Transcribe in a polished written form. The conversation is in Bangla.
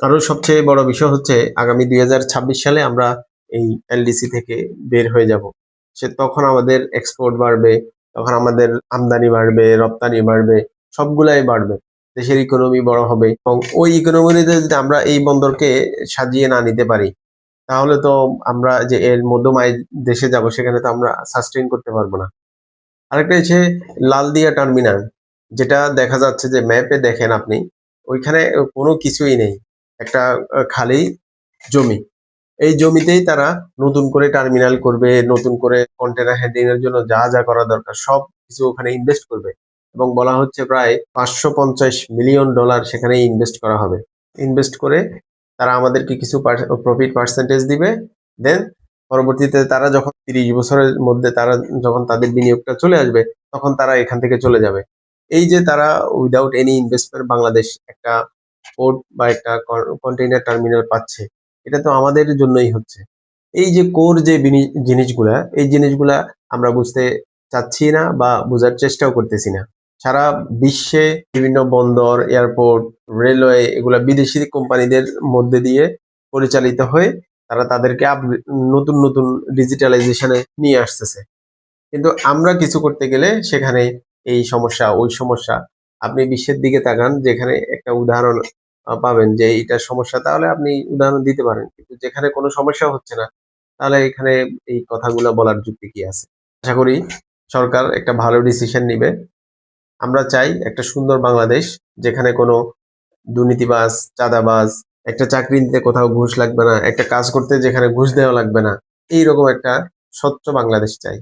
আরো সবচেয়ে বড় বিষয় হচ্ছে আগামী 2026 সালে আমরা এই এলডিসি থেকে বের হয়ে যাব। তখন আমাদের এক্সপোর্ট বাড়বে, তখন আমাদের আমদানি বাড়বে, রপ্তানি বাড়বে, সবগুলাই বাড়বে। দেশের ইকোনমি বড় হবে এবং ওই ইকোনমিতে যদি আমরা এই বন্দরকে সাজিয়ে না নিতে পারি, তাহলে তো আমরা যে এর মধ্যম আয় দেশে যাব সেখানে তো আমরা সাস্টেইন করতে পারবো না। আরেকটা হচ্ছে লালদিয়া টার্মিনাল, যেটা দেখা যাচ্ছে যে ম্যাপে দেখেন আপনি, ওইখানে কোনো কিছুই নেই, একটা খালি জমি। এই জমিতেই তারা নতুন করে টার্মিনাল করবে, নতুন করে কন্টেনার হ্যান্ডলিং এর জন্য যা যা করা দরকার সব কিছু ওখানে ইনভেস্ট করবে। এবং বলা হচ্ছে প্রায় $550 মিলিয়ন সেখানে ইনভেস্ট করা হবে। ইনভেস্ট করে তারা আমাদেরকে কিছু প্রফিট পার্সেন্টেজ দিবে। দেন পরবর্তীতে তারা যখন 30 বছরের মধ্যে তারা যখন তাদের বিনিয়োগটা চলে আসবে, তখন তারা এখান থেকে চলে যাবে। এই যে তারা উইদাউট এনি ইনভেস্টমেন্ট বাংলাদেশ একটা পোর্ট বা একটা কন্টেইনার টার্মিনাল পাচ্ছে, এটা তো আমাদের জন্যই হচ্ছে। এই যে কোর যে জিনিসগুলা, এই জিনিসগুলা আমরা বুঝতে চাচ্ছি না বা বোঝার চেষ্টাও করতেছি না। সারা বিশ্বে বিভিন্ন বন্দর, এয়ারপোর্ট, রেলওয়ে এগুলা বিদেশি কোম্পানিদের মধ্যে দিয়ে পরিচালিত হয়ে তারা তাদেরকে নতুন নতুন ডিজিটালাইজেশনে নিয়ে আসতেছে। কিন্তু আমরা কিছু করতে গেলে সেখানে এই সমস্যা ওই সমস্যা। আপনি বিশ্বের দিকে তাকান, যেখানে একটা উদাহরণ পাবেন যে এটা সমস্যা, তাহলে আপনি উদাহরণ দিতে পারেন। কিন্তু যেখানে কোনো সমস্যা হচ্ছে না, তাহলে এখানে এই কথাগুলো বলার যুক্তি কি আছে? আশা করি সরকার একটা ভালো ডিসিশন নিবে। আমরা চাই একটা সুন্দর বাংলাদেশ, যেখানে কোনো দুর্নীতিবাজ, চাঁদাবাজ, একটা চাকরি নিতে কোথাও ঘুষ লাগবে না, একটা কাজ করতে যেখানে ঘুষ দেওয়া লাগবে না, এইরকম একটা স্বচ্ছ বাংলাদেশ চাই।